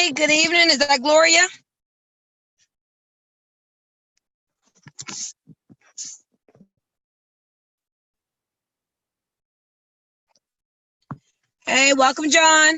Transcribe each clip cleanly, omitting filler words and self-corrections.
Hey, good evening. Is that Gloria? Hey, welcome, John.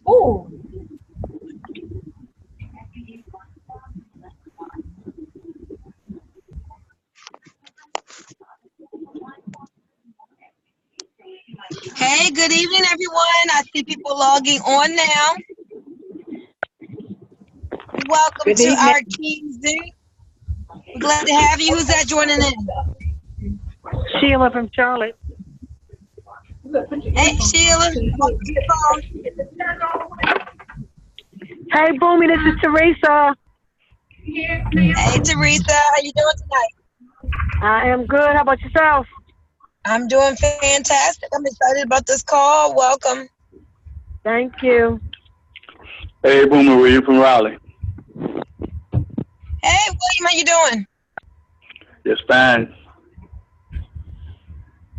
Oh. Hey, good evening, everyone. I see people logging on now. Welcome Good to evening. our Team Zoom. We're glad to have you. Who's that joining in? Sheila from Charlotte. Hey, Sheila. Welcome to the call. Hey, Boomy, this is Teresa. Hey, Teresa. How you doing tonight? I am good. How about yourself? I'm doing fantastic. I'm excited about this call. Welcome. Thank you. Hey, Boomer, William from Raleigh. Hey, William. How you doing? Just fine.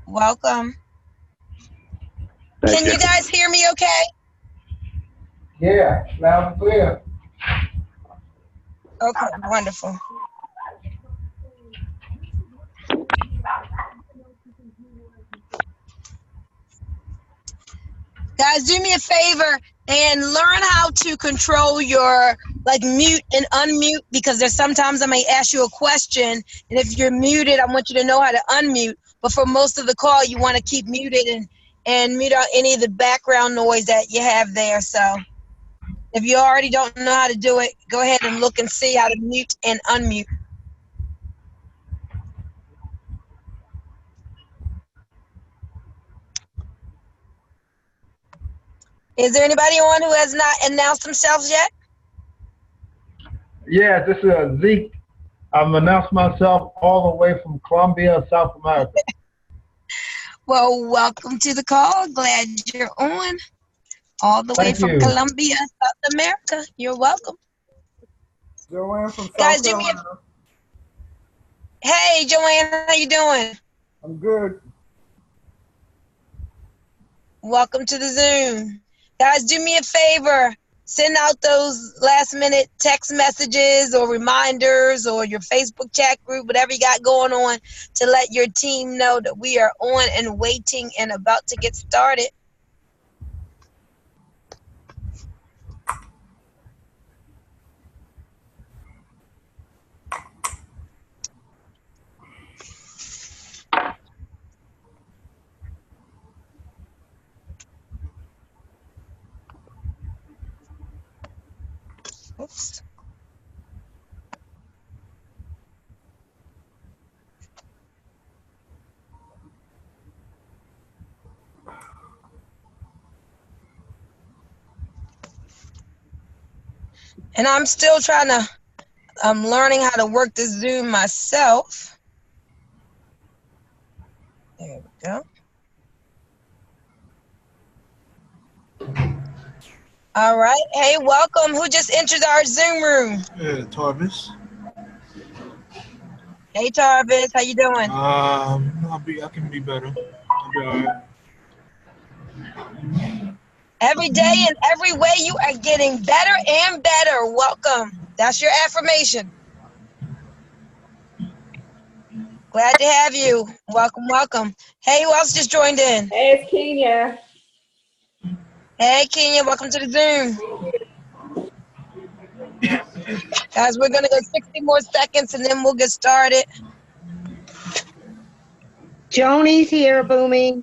Welcome. Thank Can you guys hear me okay? Yeah, loud and clear. Okay, wonderful. Guys, do me a favor and learn how to control your mute and unmute, because there's sometimes I may ask you a question, and if you're muted, I want you to know how to unmute. But for most of the call, you want to keep muted and mute out any of the background noise that you have there. So if you already don't know how to do it, go ahead and look and see how to mute and unmute. Is there anybody on who has not announced themselves yet? Yeah, this is Zeke. I've announced myself all the way from Colombia, South America. Well, welcome to the call. Glad you're on. All the way Thank from you. Colombia, South America. You're welcome. Joanne from Guys, South do me Carolina. Hey, Joanne, how you doing? I'm good. Welcome to the Zoom. Guys, do me a favor. Send out those last-minute text messages or reminders or your Facebook chat group, whatever you got going on, to let your team know that we are on and waiting and about to get started. Oops. And I'm still trying to, I'm learning how to work this Zoom myself. There we go. All right. Hey, welcome. Who just entered our Zoom room? Tarvis. Hey, Tarvis. How you doing? I can be better. I'll be all right. Every day and every way you are getting better and better. Welcome. That's your affirmation. Glad to have you. Welcome, welcome. Hey, who else just joined in? Hey, it's Kenya. Hey, Kenya. Welcome to the Zoom. Guys, we're going to go 60 more seconds and then we'll get started. Joni's here, Boomy.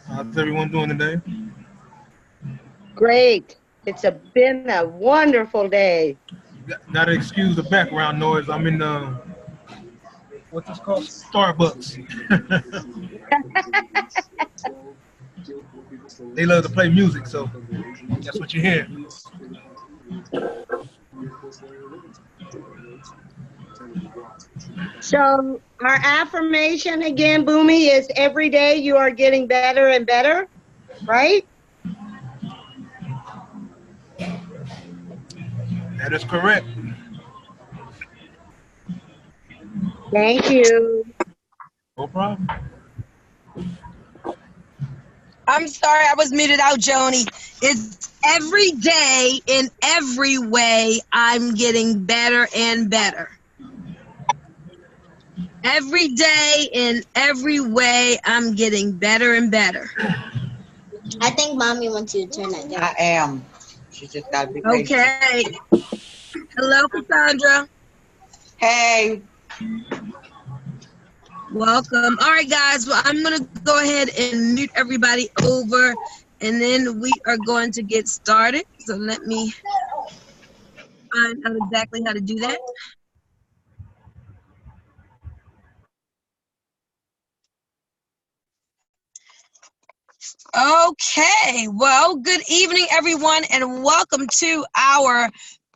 How's everyone doing today? Great. It's been a wonderful day. Gotta excuse the background noise. I'm in the, what's this called? Starbucks. They love to play music, so that's what you hear. So our affirmation again, Boomy, is every day you are getting better and better, right? That is correct. Thank you. No problem. I'm sorry, I was muted out, Joni. It's every day in every way I'm getting better and better. Every day in every way I'm getting better and better. I think Mommy wants you to turn that down. I am. She just got to be patient. Okay. Hello, Cassandra. Hey. Welcome. All right, guys. Well, I'm going to go ahead and mute everybody over, and then we are going to get started. So let me find out exactly how to do that. Okay. Well, good evening, everyone, and welcome to our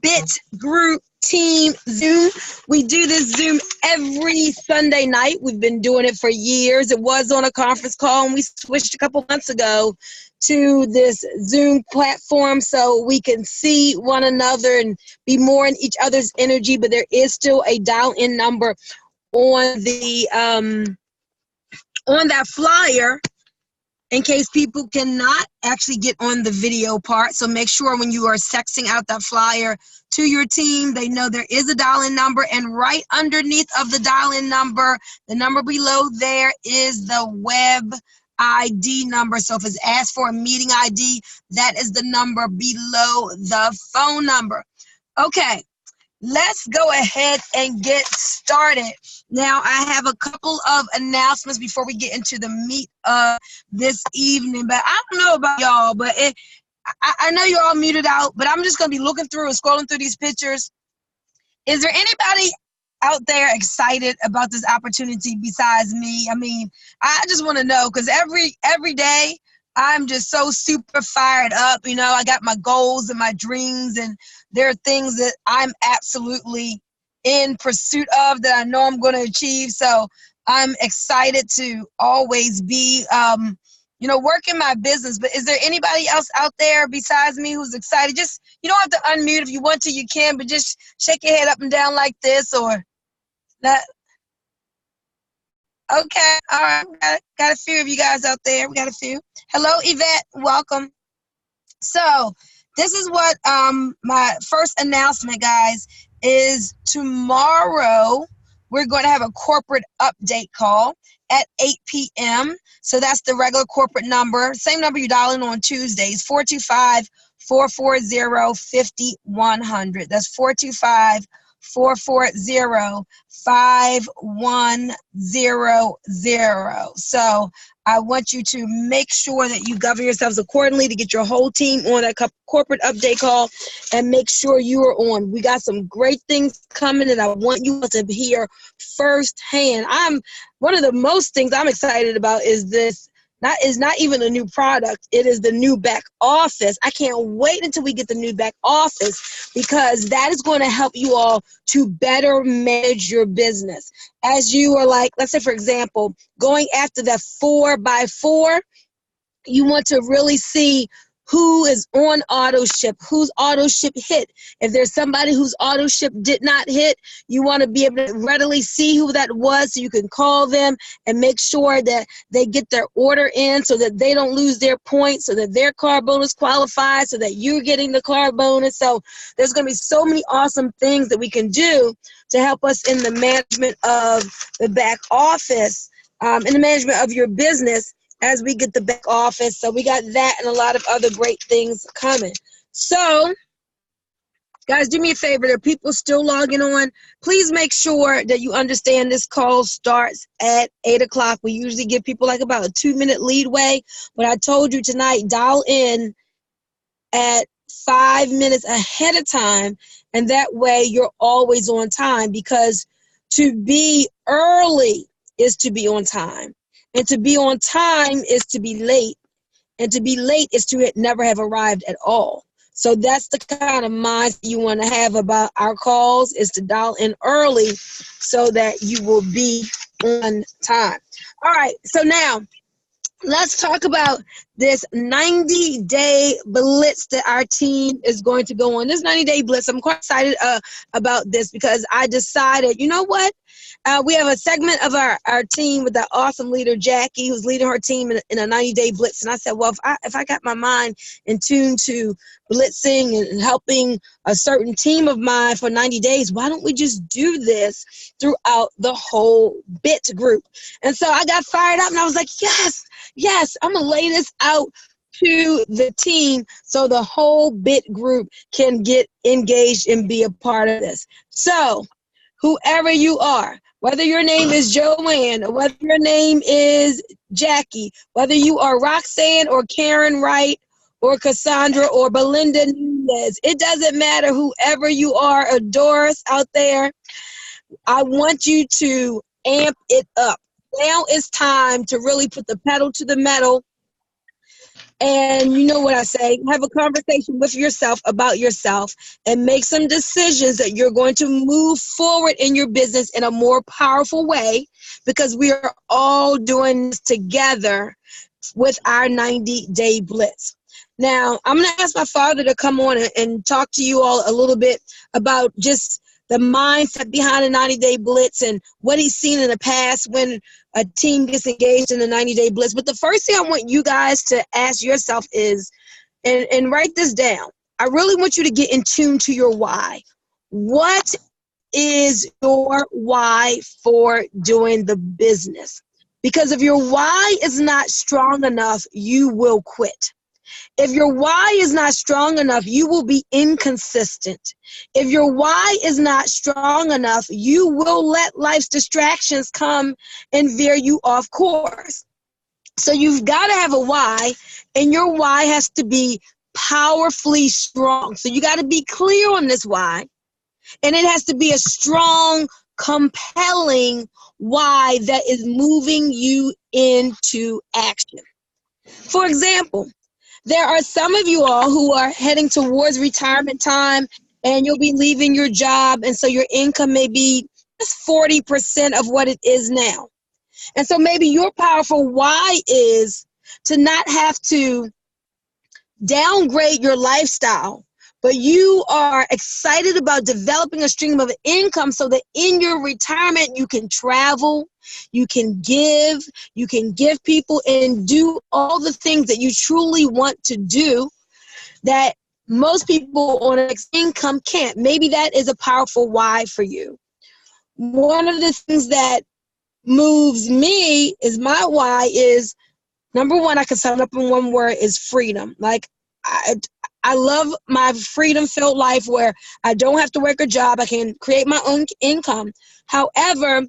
Bit Group Team Zoom. We do this Zoom every Sunday night. We've been doing it for years. It was on a conference call, and we switched a couple months ago to this Zoom platform so we can see one another and be more in each other's energy, but there is still a dial-in number on the on that flyer in case people cannot actually get on the video part. So make sure when you are texting out that flyer to your team, they know there is a dial-in number, and right underneath of the dial-in number, the number below there is the web ID number. So if it's asked for a meeting ID, that is the number below the phone number. Okay. Let's go ahead and get started. Now, I have a couple of announcements before we get into the meat of this evening. But I don't know about y'all, but I know you're all muted out, but I'm just going to be looking through and scrolling through these pictures. Is there anybody out there excited about this opportunity besides me? I mean, I just want to know, because every day, I'm just so super fired up. You know, I got my goals and my dreams, and there are things that I'm absolutely in pursuit of that I know I'm going to achieve. So I'm excited to always be, you know, working my business. But is there anybody else out there besides me who's excited? Just, you don't have to unmute. If you want to, you can, but just shake your head up and down like this or that. Okay, all right, got a few of you guys out there. We got a few. Hello, Yvette, welcome. So this is what my first announcement, guys, is tomorrow we're going to have a corporate update call at 8 p.m. So that's the regular corporate number. Same number you dial in on Tuesdays, 425-440-5100. That's 425-440-5100. So I want you to make sure that you govern yourselves accordingly to get your whole team on that corporate update call and make sure you are on. We got some great things coming and I want you to hear firsthand. One of the most things I'm excited about is this is not even a new product. It is the new back office. I can't wait until we get the new back office, because that is going to help you all to better manage your business. As you are like, let's say for example, going after that 4x4, you want to really see who is on auto ship, whose auto ship hit. If there's somebody whose auto ship did not hit, you want to be able to readily see who that was, so you can call them and make sure that they get their order in, so that they don't lose their points, so that their car bonus qualifies, so that you're getting the car bonus. So there's going to be so many awesome things that we can do to help us in the management of the back office, in the management of your business, as we get the back office. So we got that and a lot of other great things coming. So guys, do me a favor. There are people still logging on. Please make sure that you understand this call starts at 8 o'clock. We usually give people like about a 2-minute leadway, but I told you tonight, dial in at 5 minutes ahead of time, and that way you're always on time, because to be early is to be on time. And to be on time is to be late. And to be late is to never have arrived at all. So that's the kind of mindset you want to have about our calls, is to dial in early so that you will be on time. All right, so now let's talk about this 90-day blitz that our team is going to go on. This 90-day blitz, I'm quite excited about this, because I decided, you know what? We have a segment of our team with that awesome leader, Jackie, who's leading her team in a 90-day blitz. And I said, well, if I got my mind in tune to blitzing and helping a certain team of mine for 90 days, why don't we just do this throughout the whole BIT group? And so I got fired up, and I was like, yes, I'm going to lay this out to the team so the whole BIT group can get engaged and be a part of this. So whoever you are, whether your name is Joanne, or whether your name is Jackie, whether you are Roxanne or Karen Wright or Cassandra or Belinda Nunez, it doesn't matter. Whoever you are, a Doris out there, I want you to amp it up. Now it's time to really put the pedal to the metal. And you know what I say, have a conversation with yourself about yourself and make some decisions that you're going to move forward in your business in a more powerful way, because we are all doing this together with our 90-day blitz. Now, I'm going to ask my father to come on and talk to you all a little bit about just the mindset behind a 90-day blitz and what he's seen in the past when a team gets engaged in the 90-day blitz. But the first thing I want you guys to ask yourself is, and write this down, I really want you to get in tune to your why. What is your why for doing the business? Because if your why is not strong enough, you will quit. If your why is not strong enough, you will be inconsistent. If your why is not strong enough, you will let life's distractions come and veer you off course. So you've got to have a why, and your why has to be powerfully strong. So you got to be clear on this why, and it has to be a strong, compelling why that is moving you into action. For example, there are some of you all who are heading towards retirement time, and you'll be leaving your job, and so your income may be just 40% of what it is now. And so maybe your powerful why is to not have to downgrade your lifestyle, but you are excited about developing a stream of income so that in your retirement you can travel, you can give people, and do all the things that you truly want to do that most people on an income can't. Maybe that is a powerful why for you. One of the things that moves me is my why is, number one, I can sum up in one word, is freedom. Like I love my freedom-filled life where I don't have to work a job. I can create my own income. However,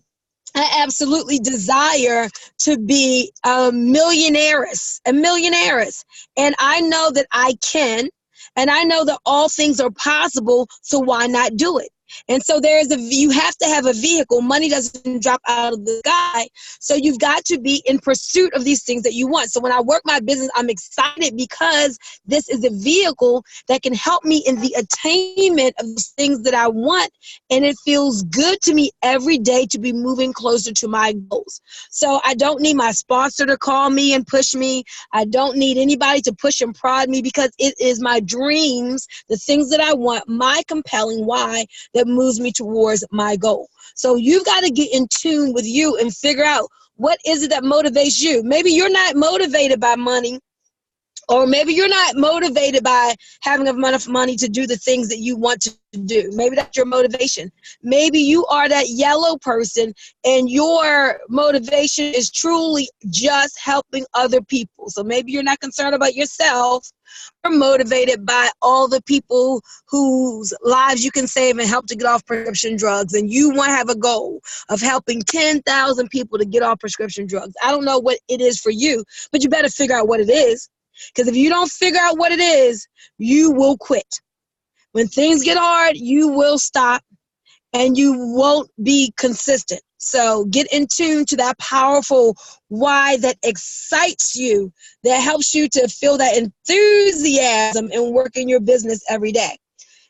I absolutely desire to be a millionaires. And I know that I can, and I know that all things are possible, so why not do it? And so you have to have a vehicle. Money doesn't drop out of the sky. So you've got to be in pursuit of these things that you want. So when I work my business, I'm excited because this is a vehicle that can help me in the attainment of the things that I want. And it feels good to me every day to be moving closer to my goals. So I don't need my sponsor to call me and push me. I don't need anybody to push and prod me, because it is my dreams, the things that I want, my compelling why that moves me towards my goal. So you've got to get in tune with you and figure out what is it that motivates you. Maybe you're not motivated by money, or maybe you're not motivated by having enough money to do the things that you want to do. Maybe that's your motivation. Maybe you are that yellow person and your motivation is truly just helping other people. So maybe you're not concerned about yourself. You're motivated by all the people whose lives you can save and help to get off prescription drugs. And you want to have a goal of helping 10,000 people to get off prescription drugs. I don't know what it is for you, but you better figure out what it is. Because if you don't figure out what it is, you will quit. When things get hard, you will stop and you won't be consistent. So get in tune to that powerful why that excites you, that helps you to feel that enthusiasm and work in your business every day.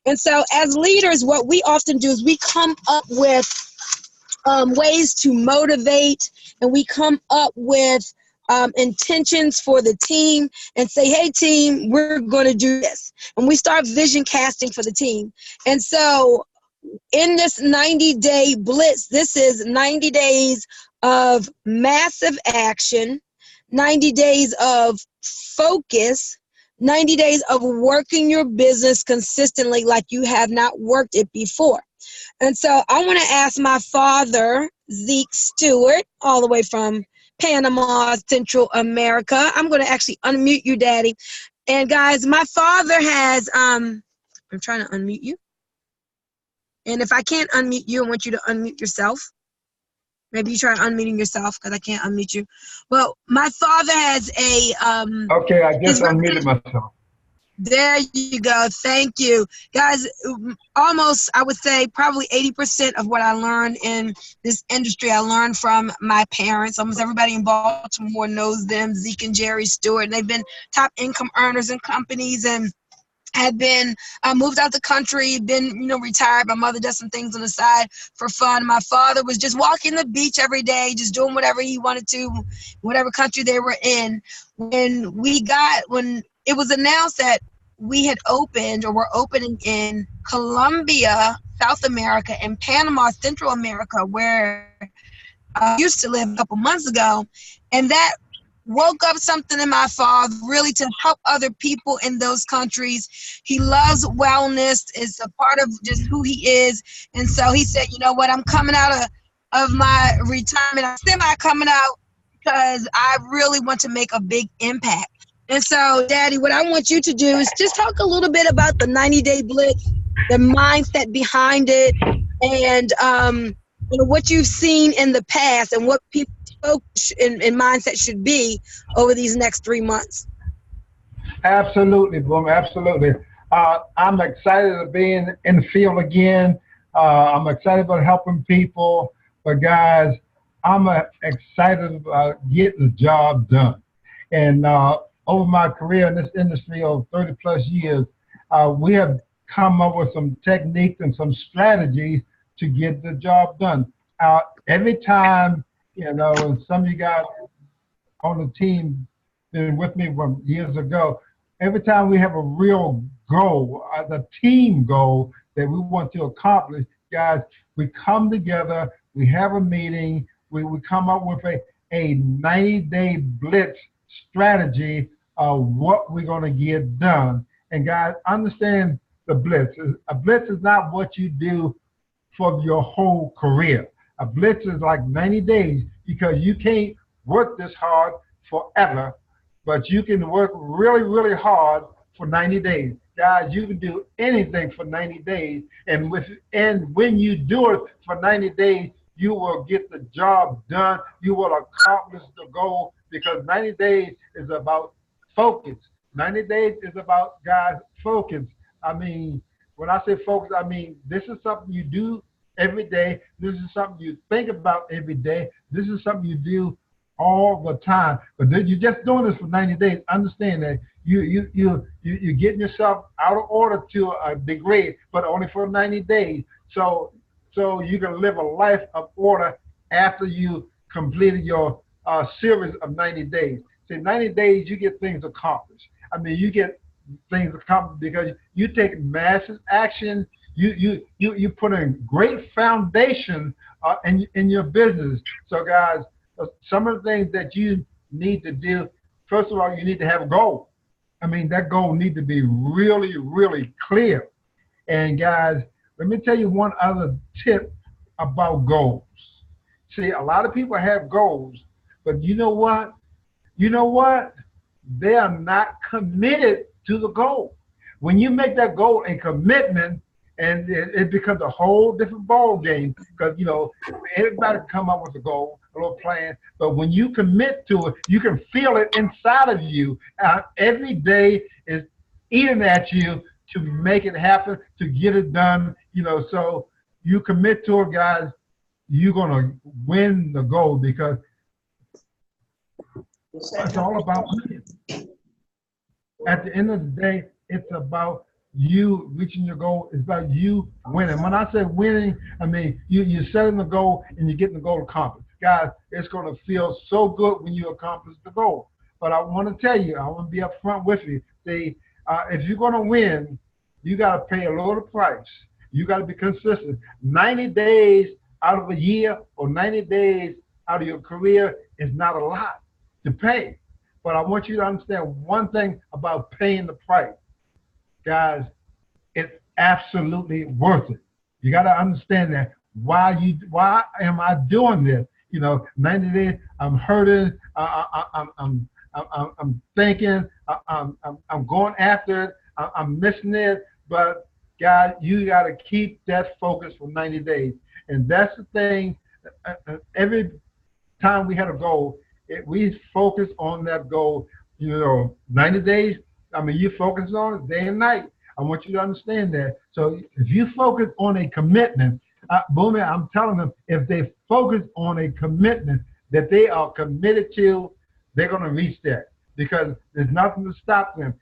And so as leaders, what we often do is we come up with ways to motivate, and we come up with intentions for the team and say, hey team, we're going to do this. And we start vision casting for the team. And so in this 90-day blitz, this is 90 days of massive action, 90 days of focus, 90 days of working your business consistently like you have not worked it before. And so I want to ask my father, Zeke Stewart, all the way from Panama, Central America. I'm going to actually unmute you, Daddy. And guys, my father has, I'm trying to unmute you. And if I can't unmute you, I want you to unmute yourself. Maybe you try unmuting yourself, because I can't unmute you. Well, my father has a... Okay, I just unmuted myself. There you go. Thank you. Guys, almost, I would say, probably 80% of what I learned in this industry, I learned from my parents. Almost everybody in Baltimore knows them, Zeke and Jerry Stewart. And they've been top income earners in companies and had been moved out the country, been, retired. My mother does some things on the side for fun. My father was just walking the beach every day, just doing whatever he wanted to, whatever country they were in. When it was announced that we had opened, or were opening, in Colombia, South America, and Panama, Central America, where I used to live a couple months ago. And that woke up something in my father, really, to help other people in those countries. He loves wellness. It's a part of just who he is. And so he said, you know what, I'm coming out of my retirement. I'm semi-coming out because I really want to make a big impact. And so, Daddy, what I want you to do is just talk a little bit about the 90-day blitz, the mindset behind it, and what you've seen in the past and what people's focus and mindset should be over these next 3 months. Absolutely, Boom. Absolutely. I'm excited to be in the field again. I'm excited about helping people. But, guys, I'm excited about getting the job done. And over my career in this industry of 30 plus years, we have come up with some techniques and some strategies to get the job done. Every time, and some of you guys on the team been with me from years ago, every time we have a real goal, the team goal that we want to accomplish, guys, we come together, we have a meeting, we come up with a 90-day blitz strategy of what we're going to get done. And guys, understand the blitz. A blitz is not what you do for your whole career. A blitz is like 90 days, because you can't work this hard forever, but you can work really, really hard for 90 days. Guys, you can do anything for 90 days. And when you do it for 90 days, you will get the job done. You will accomplish the goal, because 90 days is about focus. 90 days is about, guys, focus. I mean, when I say focus, I mean this is something you do every day. This is something you think about every day. This is something you do all the time. But then you're just doing this for 90 days. Understand that you're getting yourself out of order to a degree, but only for 90 days. So you can live a life of order after you completed your series of 90 days. See, 90 days you get things accomplished. I mean, you get things accomplished because you take massive action. You put in great foundation in your business. So guys, some of the things that you need to do, first of all, you need to have a goal. I mean, that goal needs to be really, really clear. And guys, let me tell you one other tip about goals. See, a lot of people have goals, but you know what? You know what? They are not committed to the goal. When you make that goal a commitment, and it becomes a whole different ball game, because you know everybody come up with a goal, a little plan, but when you commit to it, you can feel it inside of you. Every day is eating at you to make it happen, to get it done. You know, so you commit to it, guys. You're gonna win the goal, because it's all about winning. At the end of the day, it's about you reaching your goal. It's about you winning. When I say winning, I mean you're setting the goal and you're getting the goal accomplished. Guys, it's going to feel so good when you accomplish the goal. But I want to tell you, I want to be upfront with you. See, if you're going to win, you got to pay a little price. You got to be consistent. 90 days out of a year or 90 days out of your career is not a lot to pay. But I want you to understand one thing about paying the price. Guys, it's absolutely worth it. You got to understand that. Why am I doing this? You know, 90 days, I'm hurting, I'm thinking, I'm going after it, I'm missing it. But guys, you got to keep that focus for 90 days. And that's the thing. Every time we had a goal, we focus on that goal. You know, 90 days. I mean, you focus on it day and night. I want you to understand that. So if you focus on a commitment, Boomy, I'm telling them, if they focus on a commitment that they are committed to, they're going to reach that, because there's nothing to stop them.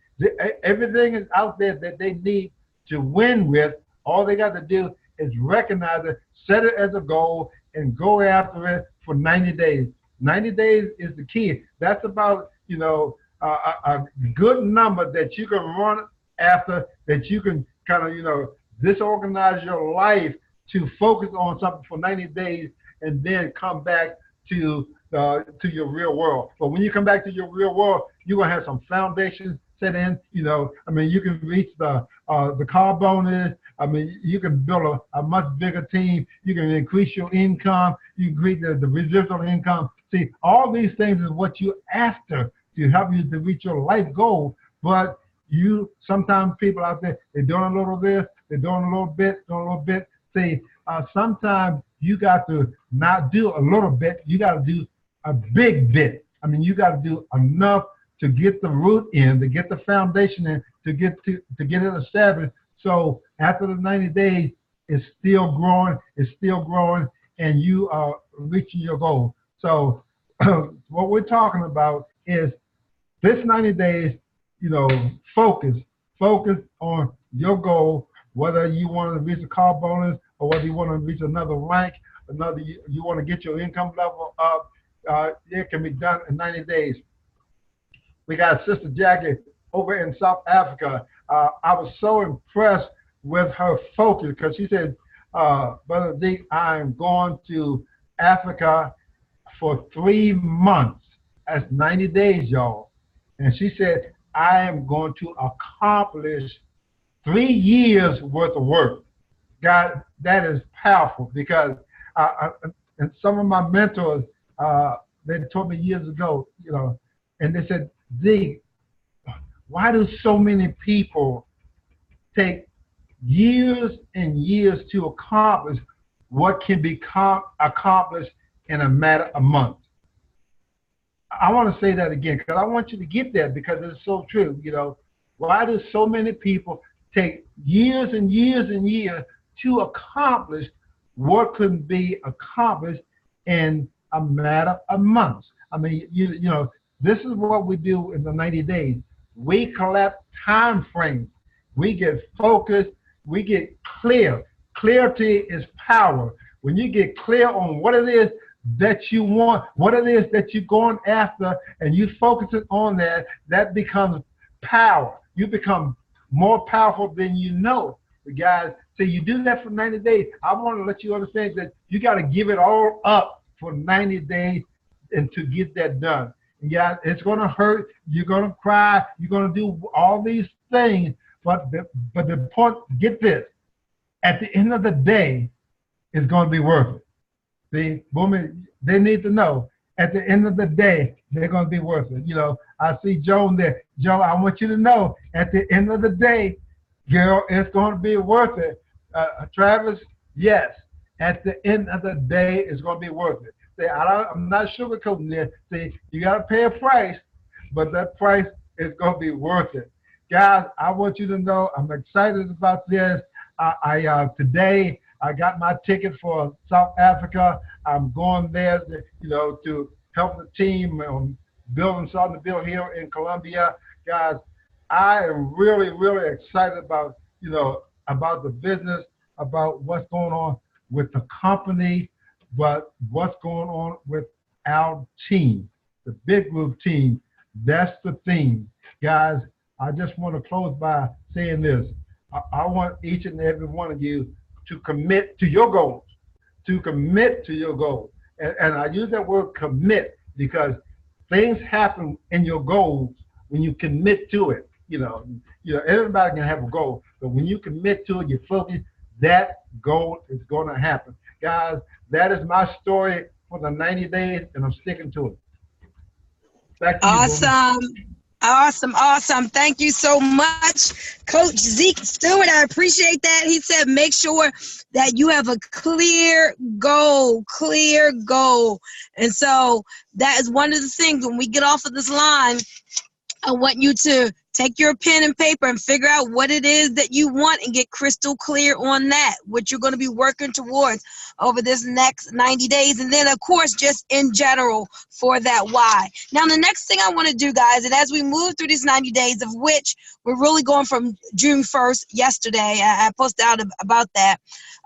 Everything is out there that they need to win with. All they got to do is recognize it, set it as a goal, and go after it for 90 days. 90 days is the key. That's about, you know, a good number that you can run after, that you can kind of, you know, disorganize your life to focus on something for 90 days and then come back to your real world. But when you come back to your real world, you're going to have some foundations set in. You know, I mean, you can reach the car bonus. I mean, you can build a much bigger team. You can increase your income. You can increase the residual income. See, all these things is what you're after to help you to reach your life goal. But sometimes people out there, they're doing a little this, they're doing a little bit, doing a little bit. See, sometimes you got to not do a little bit, you got to do a big bit. I mean, you got to do enough to get the root in, to get the foundation in, to get it established. So after the 90 days, it's still growing, and you are reaching your goal. So what we're talking about is this 90 days, you know, focus on your goal, whether you want to reach a car bonus or whether you want to reach another rank, you want to get your income level up. It can be done in 90 days. We got Sister Jackie over in South Africa. I was so impressed with her focus, because she said, Brother Zeke, I'm going to Africa for 3 months. That's 90 days, y'all. And she said, I am going to accomplish 3 years worth of work. God, that is powerful, because and some of my mentors, they told me years ago, you know, and they said, Zeke, why do so many people take years and years to accomplish what can be accomplished in a matter of months? I want to say that again, because I want you to get that, because it's so true. You know, why do so many people take years and years and years to accomplish what could be accomplished in a matter of months. I mean, you know, this is what we do in the 90 days. We collect time frames. We get focused. We get clear. Clarity is power. When you get clear on what it is that you want, what it is that you're going after, and you focus it on that, that becomes power. You become more powerful than you know. Guys, so you do that for 90 days. I want to let you understand that you got to give it all up for 90 days and to get that done. Yeah, it's going to hurt. You're going to cry. You're going to do all these things. But the point, get this, at the end of the day, it's going to be worth it. See, Boomy, they need to know at the end of the day, they're going to be worth it. You know, I see Joan there. Joan, I want you to know at the end of the day, girl, it's going to be worth it. Travis, yes, at the end of the day, it's going to be worth it. See, I'm not sugarcoating this. See, you got to pay a price, but that price is going to be worth it. Guys, I want you to know I'm excited about this. Today, I got my ticket for South Africa. I'm going there, to help the team starting to build here in Colombia. Guys, I am really, really excited about, about the business, about what's going on with the company, but what's going on with our team, the Big Group team. That's the theme. Guys, I just want to close by saying this. I want each and every one of you to commit to your goals, to commit to your goals. And I use that word commit because things happen in your goals when you commit to it. Everybody can have a goal, but when you commit to it, you focus, that goal is going to happen. Guys, that is my story for the 90 days, and I'm sticking to it. Back to you, awesome. Awesome. Thank you so much, Coach Zeke Stewart. I appreciate that. He said, make sure that you have a clear goal. And so that is one of the things when we get off of this line, I want you to take your pen and paper and figure out what it is that you want and get crystal clear on that, what you're going to be working towards over this next 90 days. And then, of course, just in general for that why. Now, the next thing I want to do, guys, and as we move through these 90 days, of which we're really going from June 1st, yesterday, I posted out about that.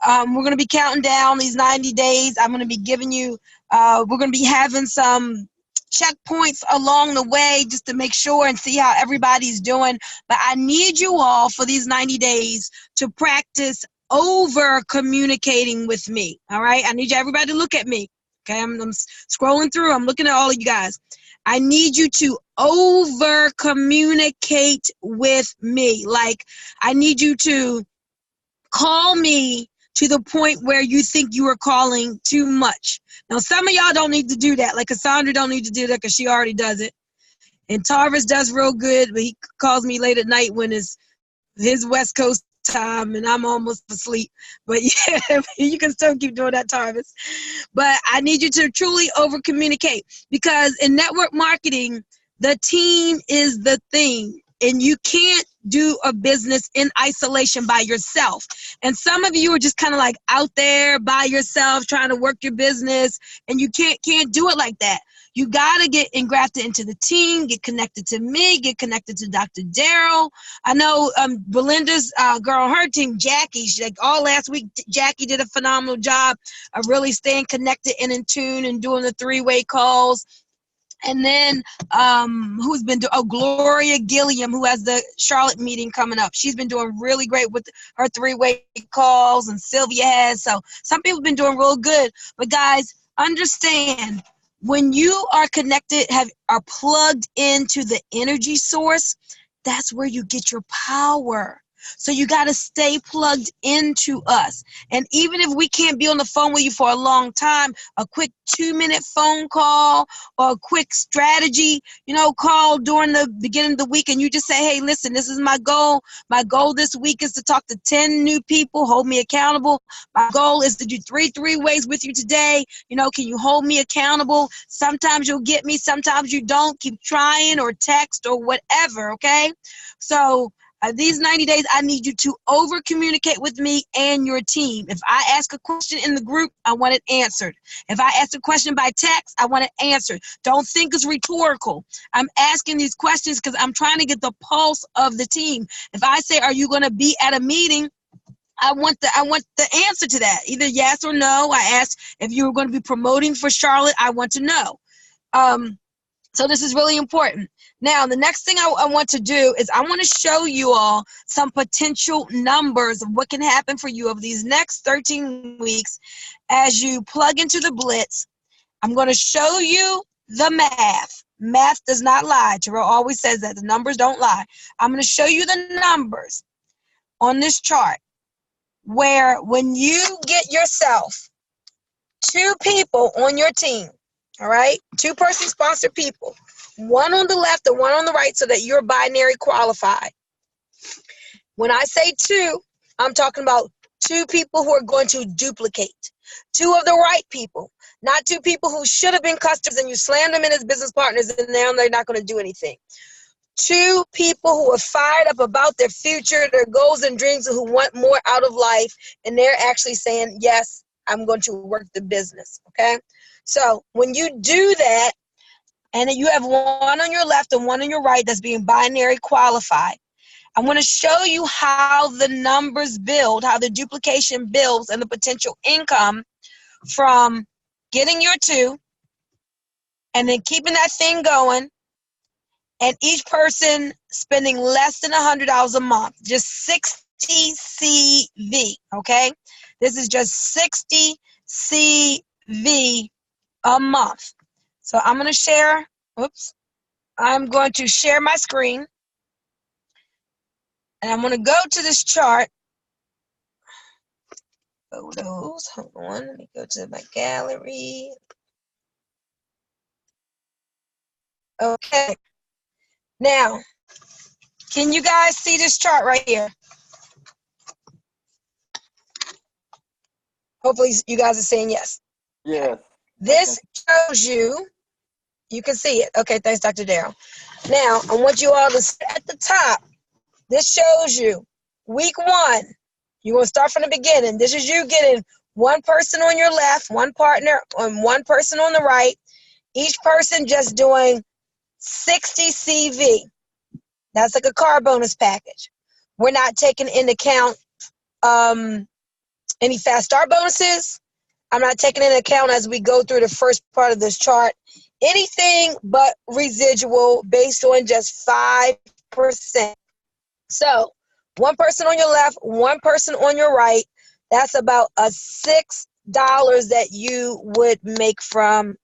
We're going to be counting down these 90 days. I'm going to be giving you, we're going to be having some checkpoints along the way just to make sure and see how everybody's doing. But I need you all for these 90 days to practice over communicating with me. All right. I need you everybody to look at me. Okay. I'm scrolling through. I'm looking at all of you guys. I need you to over communicate with me. Like, I need you to call me to the point where you think you are calling too much. Now, some of y'all don't need to do that. Like Cassandra don't need to do that because she already does it. And Tarvis does real good, but he calls me late at night when it's his West Coast time and I'm almost asleep. But yeah, you can still keep doing that, Tarvis. But I need you to truly over communicate, because in network marketing, the team is the thing. And you can't do a business in isolation by yourself. And some of you are just kind of like out there by yourself trying to work your business, and you can't do it like that. You got to get engrafted into the team, get connected to me, get connected to Dr. Darryl. I know Belinda's girl on her team, Jackie, like all last week, Jackie did a phenomenal job of really staying connected and in tune and doing the three-way calls. And then who's been doing, Gloria Gilliam, who has the Charlotte meeting coming up. She's been doing really great with her three-way calls, and Sylvia has. So some people have been doing real good. But guys, understand, when you are connected, are plugged into the energy source, that's where you get your power. So you got to stay plugged into us. And even if we can't be on the phone with you for a long time, a quick 2-minute phone call or a quick strategy, call during the beginning of the week, and you just say, hey, listen, this is my goal. My goal this week is to talk to 10 new people. Hold me accountable. My goal is to do three ways with you today. Can you hold me accountable? Sometimes you'll get me. Sometimes you don't. Keep trying, or text or whatever. Okay. So These 90 days, I need you to over communicate with me and your team. If I ask a question in the group, I want it answered. If I ask a question by text, I want it answered. Don't think it's rhetorical. I'm asking these questions because I'm trying to get the pulse of the team. If I say, are you going to be at a meeting? I want the answer to that, either yes or no. I asked if you were going to be promoting for Charlotte. I want to know. So this is really important. Now, the next thing I want to do is I want to show you all some potential numbers of what can happen for you over these next 13 weeks as you plug into the Blitz. I'm going to show you the math. Math does not lie. Terrell always says that. The numbers don't lie. I'm going to show you the numbers on this chart where when you get yourself 2 people on your team, all right, 2-person sponsored people, one on the left and one on the right so that you're binary qualified. When I say 2, I'm talking about 2 people who are going to duplicate. 2 of the right people, not 2 people who should have been customers and you slammed them in as business partners and now they're not going to do anything. 2 people who are fired up about their future, their goals and dreams, and who want more out of life, and they're actually saying, yes, I'm going to work the business, okay? So when you do that, and then you have one on your left and one on your right that's being binary qualified, I want to show you how the numbers build, how the duplication builds, and the potential income from getting your 2 and then keeping that thing going, and each person spending less than $100 a month, just 60 CV, okay? This is just 60 CV a month. So I'm going to share, I'm going to share my screen, and I'm going to go to this chart. Photos, hold on, let me go to my gallery. Okay. Now, can you guys see this chart right here? Hopefully you guys are saying yes. Yes. This shows you, you can see it. Okay, thanks, Dr. Darrell. Now, I want you all to see at the top. This shows you week 1. You're going to start from the beginning. This is you getting 1 person on your left, 1 partner, and 1 person on the right. Each person just doing 60 CV. That's like a car bonus package. We're not taking into account any fast start bonuses. I'm not taking into account as we go through the first part of this chart anything but residual based on just 5%. So 1 person on your left, 1 person on your right. That's about a $6 that you would make from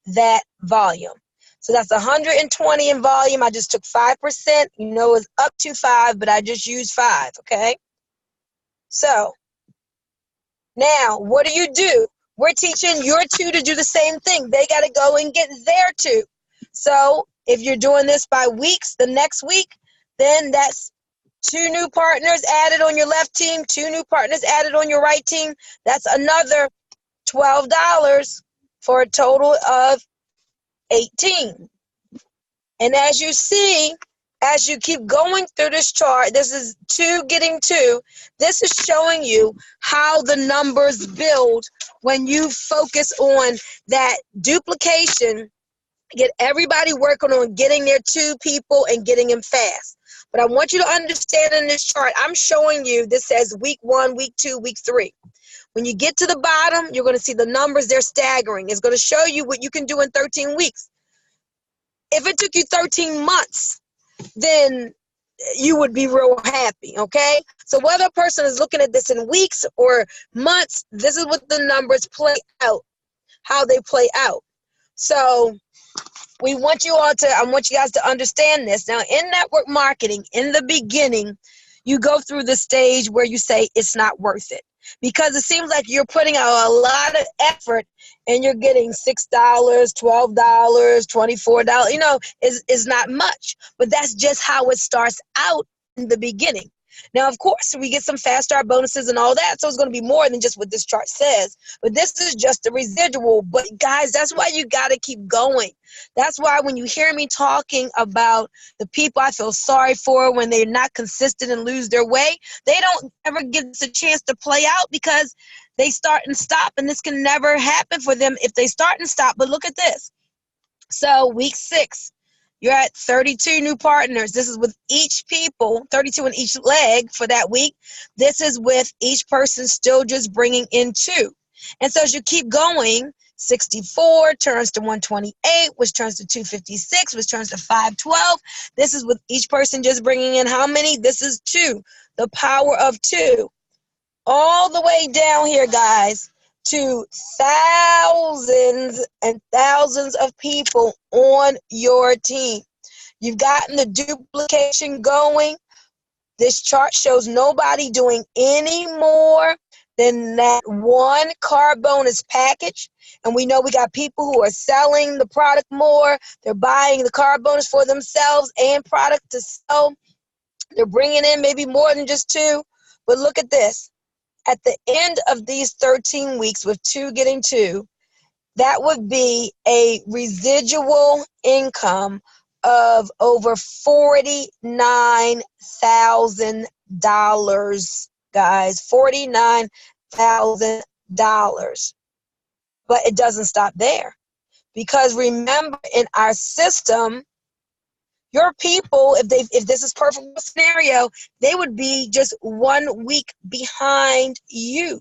that volume. So that's 120 in volume. I just took 5%. You know it's up to 5, but I just used 5, okay? So now what do? We're teaching your 2 to do the same thing. They got to go and get their 2. So if you're doing this by weeks, the next week, then that's 2 new partners added on your left team, 2 new partners added on your right team. That's another $12 for a total of 18. And as you see, as you keep going through this chart, this is 2 getting 2. This is showing you how the numbers build when you focus on that duplication, get everybody working on getting their 2 people and getting them fast. But I want you to understand in this chart, I'm showing you, this says week 1, week 2, week 3. When you get to the bottom, you're going to see the numbers, they're staggering. It's going to show you what you can do in 13 weeks. If it took you 13 months, then you would be real happy, okay? So whether a person is looking at this in weeks or months, this is what the numbers play out, how they play out. So I want you guys to understand this. Now, in network marketing, in the beginning, you go through the stage where you say it's not worth it. Because it seems like you're putting out a lot of effort and you're getting $6, $12, $24, you know, is not much. But that's just how it starts out in the beginning. Now, of course, we get some fast start bonuses and all that, so it's going to be more than just what this chart says. But this is just the residual. But guys, that's why you got to keep going. That's why when you hear me talking about the people I feel sorry for when they're not consistent and lose their way, they don't ever get a chance to play out because they start and stop, and this can never happen for them if they start and stop. But look at this. So week 6, you're at 32 new partners. This is with each people, 32 in each leg for that week. This is with each person still just bringing in 2. And so as you keep going, 64 turns to 128, which turns to 256, which turns to 512. This is with each person just bringing in how many? This is 2, the power of 2. All the way down here, guys, to thousands and thousands of people on your team. You've gotten the duplication going. This chart shows nobody doing any more than that 1 car bonus package. And we know we got people who are selling the product more. They're buying the car bonus for themselves and product to sell. They're bringing in maybe more than just 2. But look at this. At the end of these 13 weeks with 2 getting 2, that would be a residual income of over $49,000, guys, $49,000. But it doesn't stop there, because remember, in our system, your people, if this is perfect scenario, they would be just 1 week behind you.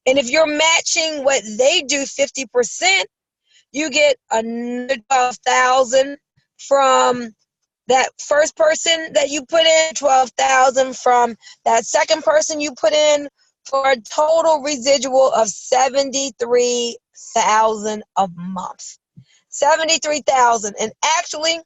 And if you're matching what they do 50%, you get another 12,000 from that first person that you put in, 12,000 from that second person you put in, for a total residual of 73,000 a month. 73,000. And actually,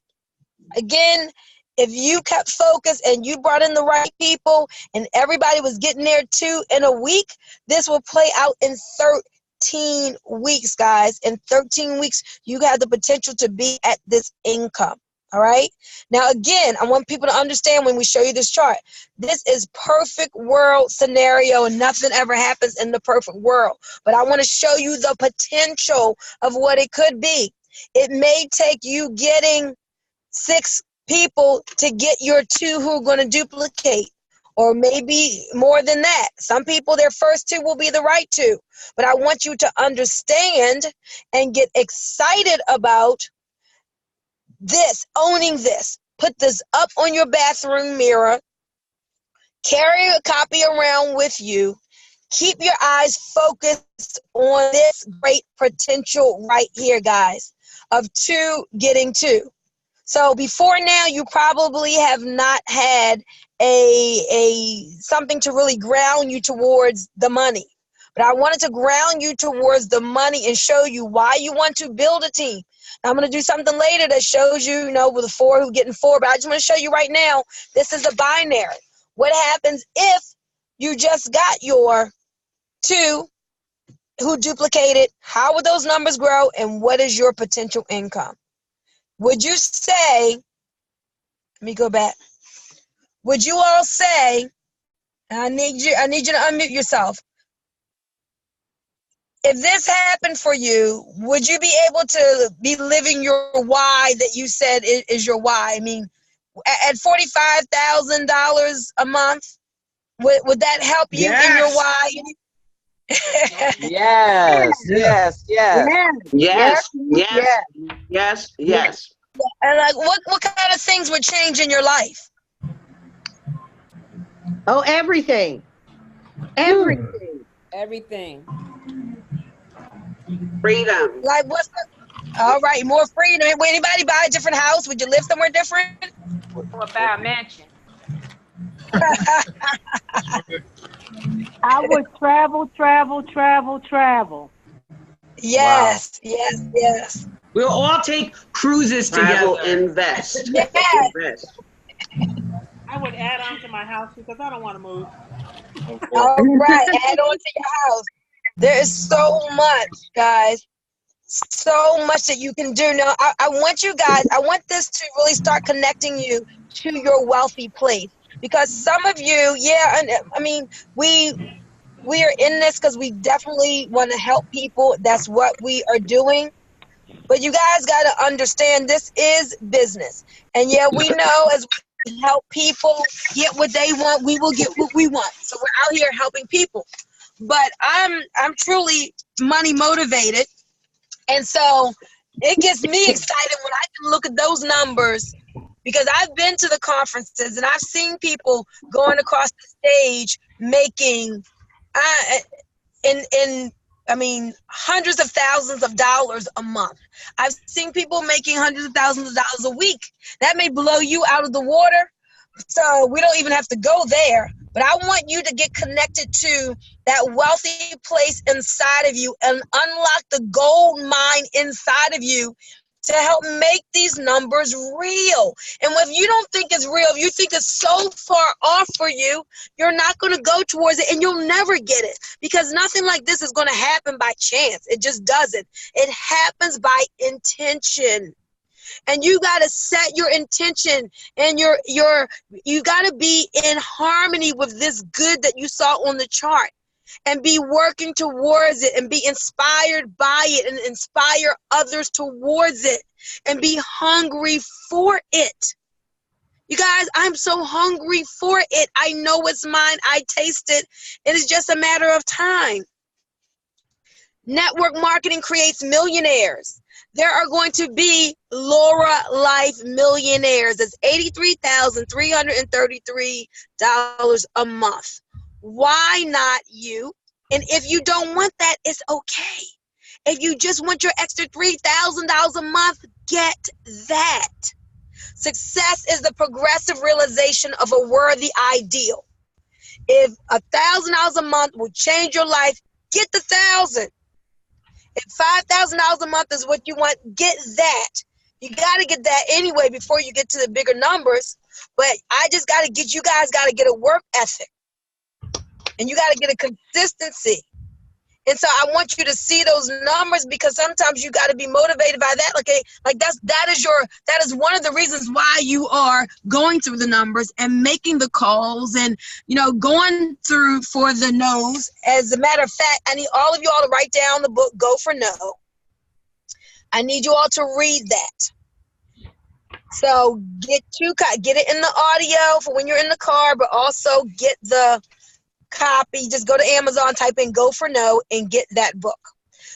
again, if you kept focused and you brought in the right people and everybody was getting there 2 in a week, this will play out in 13 weeks, guys. In 13 weeks, you have the potential to be at this income. All right. Now, again, I want people to understand when we show you this chart, this is perfect world scenario and nothing ever happens in the perfect world. But I want to show you the potential of what it could be. It may take you getting 6 people to get your 2 who are going to duplicate, or maybe more than that. Some people, their first 2 will be the right 2. But I want you to understand and get excited about this, owning this. Put this up on your bathroom mirror. Carry a copy around with you. Keep your eyes focused on this great potential right here, guys, of 2 getting 2. So before now, you probably have not had a something to really ground you towards the money. But I wanted to ground you towards the money and show you why you want to build a team. Now, I'm going to do something later that shows you, with the 4 who getting 4, but I just want to show you right now, this is a binary. What happens if you just got your 2 who duplicated? How would those numbers grow, and what is your potential income? Would you say, let me go back. Would you all say, I need you to unmute yourself. If this happened for you, would you be able to be living your why that you said is your why? I mean, at $45,000 a month, would that help you in your why? Yes, yes, yes. Yes, yes, yes, yes. And like, what kind of things would change in your life? Oh, everything. Everything. Everything. Freedom. Like, all right, more freedom. Would anybody buy a different house? Would you live somewhere different? Or buy a mansion. I would travel. Yes, wow. Yes. We'll all take cruises together. Invest. Yes. Invest. I would add on to my house because I don't want to move. All right, add on to your house. There is so much, guys. So much that you can do. Now, I want you guys, I want this to really start connecting you to your wealthy place. because some of you, yeah, and I mean, we are in this because we definitely want to help people. That's what we are doing. But you guys got to understand, this is business. And yeah, we know as we help people get what they want, we will get what we want. So we're out here helping people. But I'm truly money motivated. And so it gets me excited when I can look at those numbers, because I've been to the conferences and I've seen people going across the stage making I mean, hundreds of thousands of dollars a month. I've seen people making hundreds of thousands of dollars a week. That may blow you out of the water, so we don't even have to go there. But I want you to get connected to that wealthy place inside of you and unlock the gold mine inside of you to help make these numbers real. And if you don't think it's real, if you think it's so far off for you, you're not going to go towards it, and you'll never get it, because nothing like this is going to happen by chance. It just doesn't. It happens by intention. And you got to set your intention, and you got to be in harmony with this good that you saw on the chart, and be working towards it, and be inspired by it, and inspire others towards it, and be hungry for it. You guys, I'm so hungry for it. I know it's mine. I taste it. It is just a matter of time. Network marketing creates millionaires. There are going to be Laura Life millionaires. It's $83,333 a month. Why not you? And if you don't want that, it's okay. If you just want your extra $3,000 a month, get that. Success is the progressive realization of a worthy ideal. If $1,000 a month will change your life, get the 1,000. If $5,000 a month is what you want, get that. You got to get that anyway before you get to the bigger numbers. But I just got to get, you guys got to get a work ethic. And you got to get a consistency. And so I want you to see those numbers, because sometimes you got to be motivated by that. Okay, like that is one of the reasons why you are going through the numbers and making the calls and, you know, going through for the no's. As a matter of fact, I need all of you all to write down the book, Go for No. I need you all to read that. So get it in the audio for when you're in the car, but also get the copy. Just go to Amazon, type in Go for No, and get that book,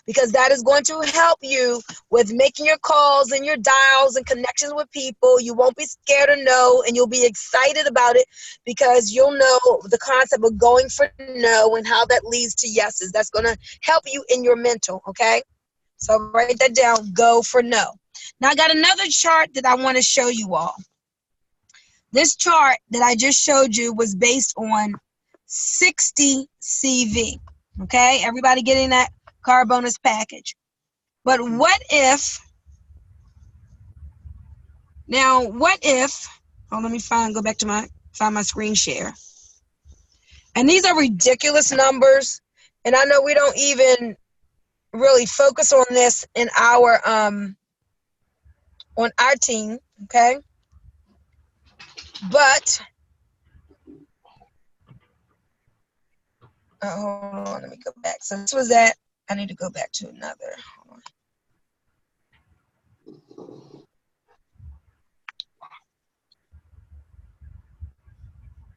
because that is going to help you with making your calls and your dials and connections with people. You won't be scared of no, and you'll be excited about it, because you'll know the concept of going for no and how that leads to yeses. That's going to help you in your mental, okay? So write that down, Go for No. Now I got another chart that I want to show you all. This chart that I just showed you was based on 60 CV. Okay, everybody getting that car bonus package. But what if, let me go back to find my screen share. And these are ridiculous numbers, and I know we don't even really focus on this in our on our team, okay? But hold on, let me go back. So this was that. I need to go back to another. Hold on.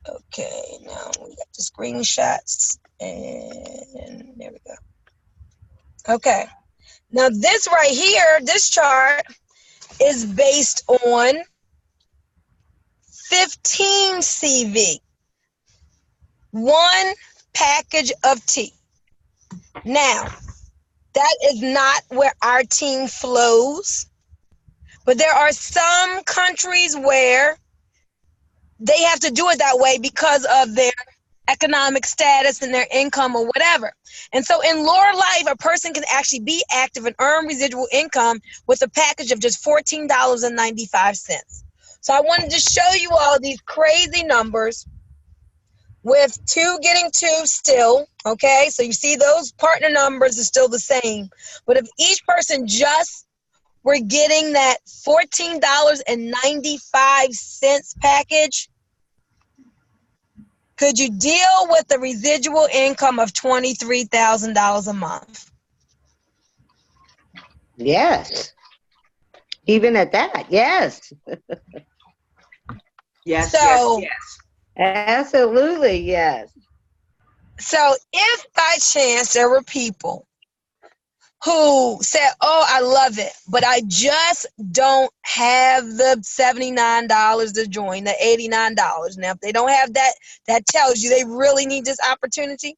Okay, now we got the screenshots, and there we go. Okay, now this right here, this chart is based on 15 CV. One package of tea. Now, that is not where our team flows, but there are some countries where they have to do it that way because of their economic status and their income or whatever. And so in Laura Life, a person can actually be active and earn residual income with a package of just $14.95. So I wanted to show you all these crazy numbers with 2 getting 2 still, okay? So you see those partner numbers are still the same. But if each person just were getting that $14.95 package, Could you deal with the residual income of $23,000 a month? Yes. Even at that, yes. Yes, So- yes, Absolutely, yes. So if by chance there were people who said, oh, I love it, but I just don't have the $79 to join, the $89. Now, if they don't have that, that tells you they really need this opportunity.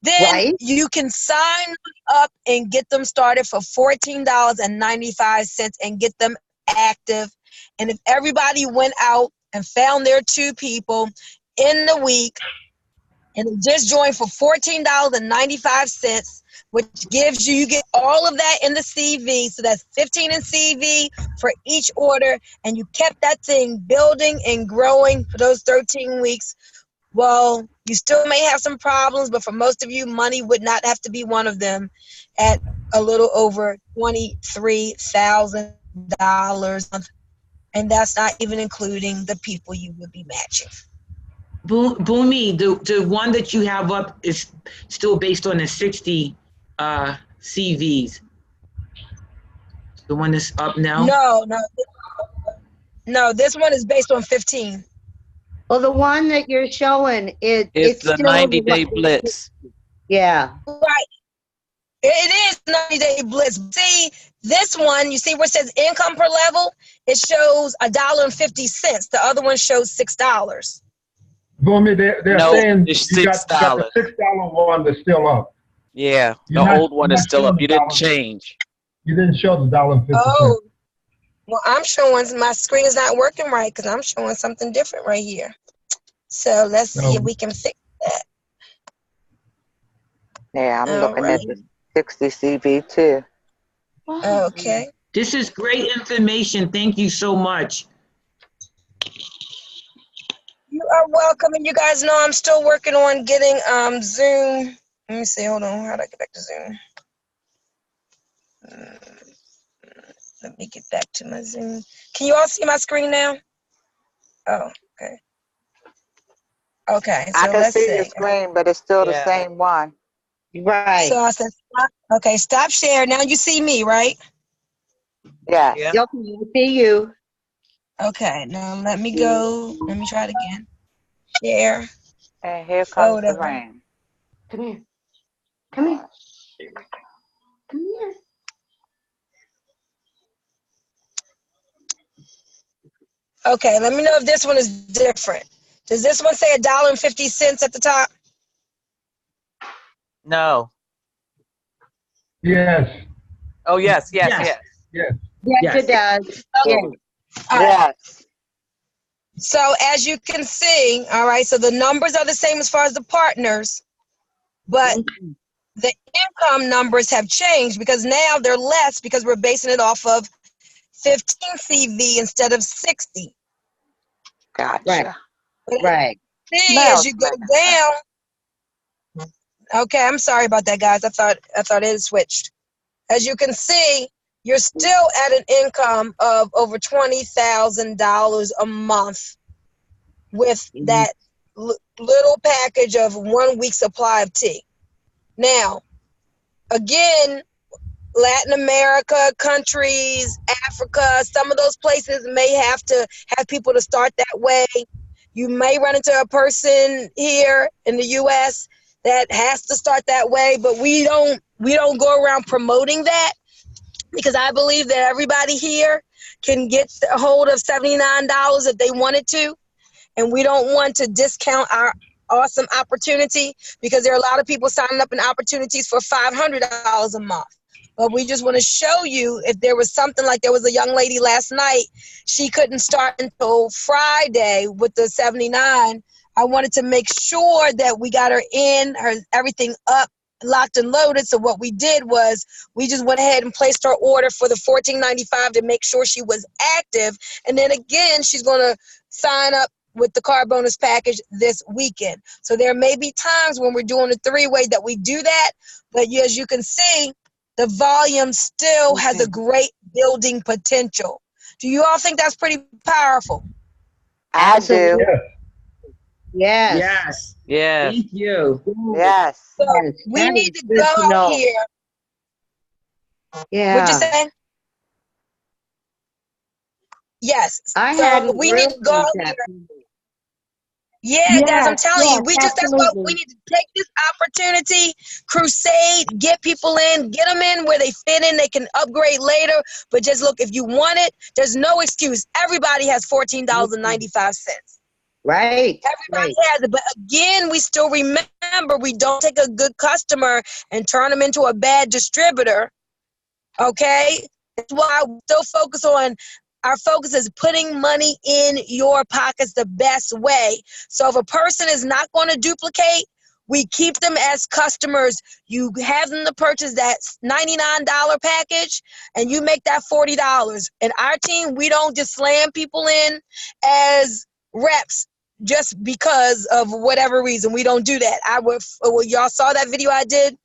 Then Right. you can sign up and get them started for $14.95 and get them active. And if everybody went out and found their 2 people in the week and they just joined for $14.95, which gives you get all of that in the CV. So that's 15 in CV for each order. And you kept that thing building and growing for those 13 weeks. Well, you still may have some problems, but for most of you, money would not have to be one of them at a little over $23,000. And that's not even including the people you would be matching. Boomy, the one that you have up is still based on the 60 CVs. The one that's up now? No, this one is based on 15. Well, the one that you're showing, It's the still 90-day blitz. Yeah. Right. It is 90-day blitz. See, this one, you see where it says income per level? It shows $1.50. The other one shows $6. Boomy, they're No, saying it's you got the $6 one that's still up. Yeah, the You're not- old one you're is not still up. showing You the didn't dollar. change. You didn't show the $1.50. Oh, well, I'm showing my screen is not working right because I'm showing something different right here. So let's see if we can fix that. Yeah, I'm looking right. at the 60 CV too. Okay. This is great information. Thank you so much. You are welcome, and you guys know I'm still working on getting Zoom. Let me see. Hold on. How do I get back to Zoom? Let me get back to my Zoom. Can you all see my screen now? Oh, okay. Okay, so I can let's see your screen, but it's still the same one. Right. So I said, stop. Okay, stop share. Now you see me, right? Yeah. Yep, I see you. Okay, now let me go. Let me try it again. Share. And here comes the Photo. rain. Come here. Come here. Come here. Okay, let me know if this one is different. Does this one say $1.50 at the top? No. Yes. Oh, yes. Yes, Yes, it does. Okay. Yes. All right. Yes. So as you can see, all right, so the numbers are the same as far as the partners, but the income numbers have changed because now they're less because we're basing it off of 15 CV instead of 60. Gotcha. Right. But Right. see, Now as you go down, okay, I'm sorry about that, guys. I thought it had switched. As you can see, you're still at an income of over $20,000 a month with that little package of 1 week supply of tea. Now, again, Latin America countries, Africa, some of those places may have to have people to start that way. You may run into a person here in the US that has to start that way, but we don't go around promoting that because I believe that everybody here can get a hold of $79 if they wanted to. And we don't want to discount our awesome opportunity because there are a lot of people signing up in opportunities for $500 a month. But we just want to show you if there was something like there was a young lady last night, she couldn't start until Friday with the 79. I wanted to make sure that we got her in, her everything up, locked and loaded. So what we did was we just went ahead and placed her order for the $14.95 to make sure she was active. And then again, she's going to sign up with the car bonus package this weekend. So there may be times when we're doing a 3-way that we do that, but as you can see, the volume still has a great building potential. Do you all think that's pretty powerful? I do. Yes. Yes. Yes. Yes. Thank you. Yes. So Yes, we that need is to good go to out know. here. Yeah. What'd you say? Yes. I So hadn't we need to go realized out that. here. Yeah, guys, I'm Yes, telling yes, you, that's why we absolutely. need to take this opportunity, crusade, get people in, get them in where they fit in, they can upgrade later. But just look, if you want it, there's no excuse. Everybody has $14.95. Right. Everybody Right. has it, but again, we still remember we don't take a good customer and turn them into a bad distributor. Okay, that's why we still focus on. Our focus is putting money in your pockets the best way. So if a person is not going to duplicate, we keep them as customers. You have them to purchase that $99 package, and you make that $40. And our team, we don't just slam people in as reps just because of whatever reason. We don't do that. Y'all saw that video I did?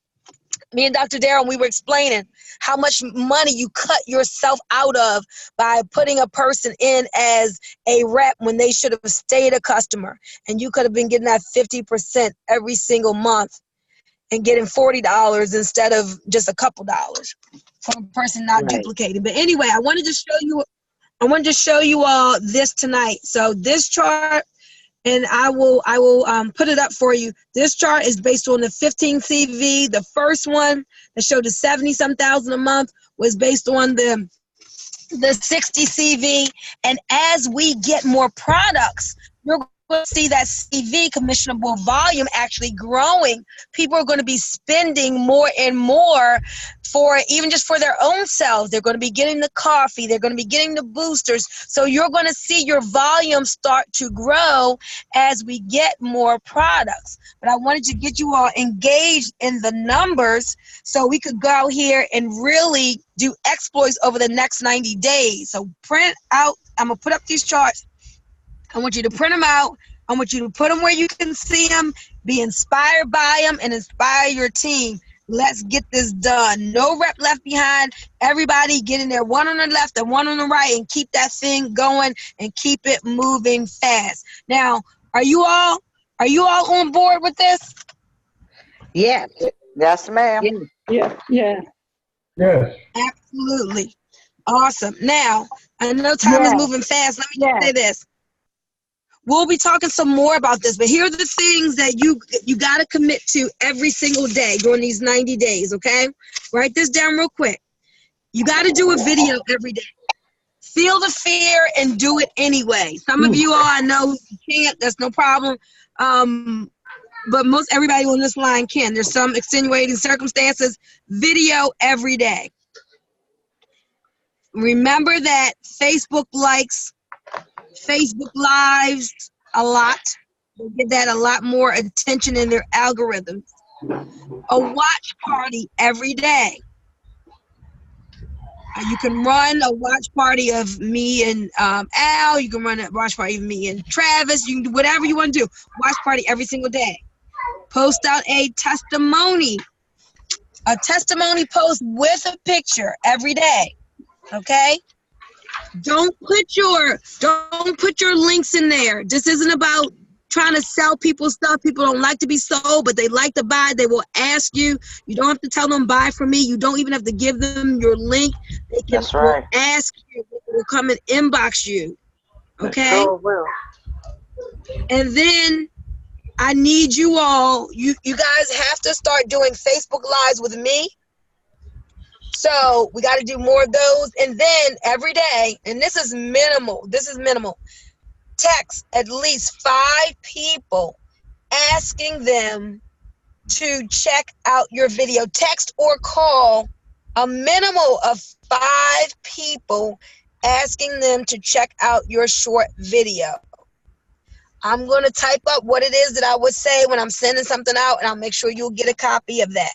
Me and Dr. Darren, we were explaining how much money you cut yourself out of by putting a person in as a rep when they should have stayed a customer. And you could have been getting that 50% every single month and getting $40 instead of just a couple dollars from a person not Right. duplicating. But anyway, I wanted to show you all this tonight. So this chart, and I will put it up for you. This chart is based on the 15 CV. The first one that showed the 70-some thousand a month was based on the 60 CV. And as we get more products, you're going to see that CV, commissionable volume, actually growing. People are going to be spending more and more for even just for their own selves. They're going to be getting the coffee. They're going to be getting the boosters. So you're going to see your volume start to grow as we get more products. But I wanted to get you all engaged in the numbers so we could go out here and really do exploits over the next 90 days. So print out, I'm going to put up these charts. I want you to print them out. I want you to put them where you can see them, be inspired by them, and inspire your team. Let's get this done. No rep left behind. Everybody get in there, one on the left and one on the right, and keep that thing going and keep it moving fast. Now, are you all on board with this? Yes. Yes, ma'am. Yes. Yeah. Yes. Absolutely. Awesome. Now, I know time is moving fast. Let me just say this. We'll be talking some more about this, but here are the things that you got to commit to every single day during these 90 days, okay? Write this down real quick. You got to do a video every day. Feel the fear and do it anyway. Some of you all, I know you can't. That's no problem. But most everybody on this line can. There's some extenuating circumstances. Video every day. Remember that Facebook likes Facebook Lives a lot. They give that a lot more attention in their algorithms. A watch party every day. You can run a watch party of me and Al. You can run a watch party of me and Travis. You can do whatever you want to do. Watch party every single day. Post out a testimony post with a picture every day. Okay? Don't put your links in there. This isn't about trying to sell people stuff. People don't like to be sold, but they like to buy. They will ask you. You don't have to tell them buy from me. You don't even have to give them your link. They can That's right. ask you. They will come and inbox you. Okay? Sure will. And then I need you all, you guys have to start doing Facebook Lives with me. So we got to do more of those. And then every day, and this is minimal, text at least 5 people asking them to check out your video. Text or call a minimum of 5 people asking them to check out your short video. I'm going to type up what it is that I would say when I'm sending something out, and I'll make sure you'll get a copy of that.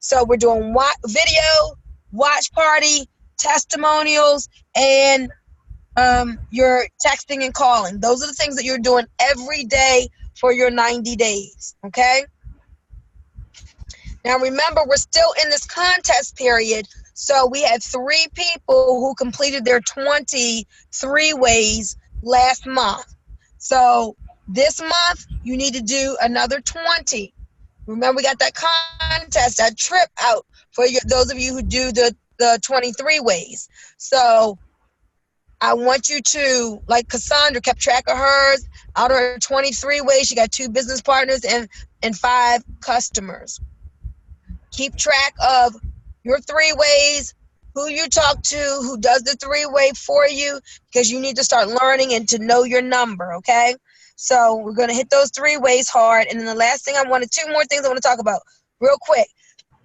So we're doing video, watch party, testimonials, and your texting and calling. Those are the things that you're doing every day for your 90 days, okay? Now remember, we're still in this contest period, so we had 3 people who completed their 23 ways last month. So This month, you need to do another 20. Remember, we got that contest, that trip out for those of you who do the 23 ways. So I want you to, like Cassandra kept track of hers. Out of her 23 ways, she got 2 business partners and 5 customers. Keep track of your 3 ways, who you talk to, who does the 3-way for you, because you need to start learning and to know your number, okay? So we're going to hit those 3 ways hard. And then the last thing 2 more things I want to talk about real quick.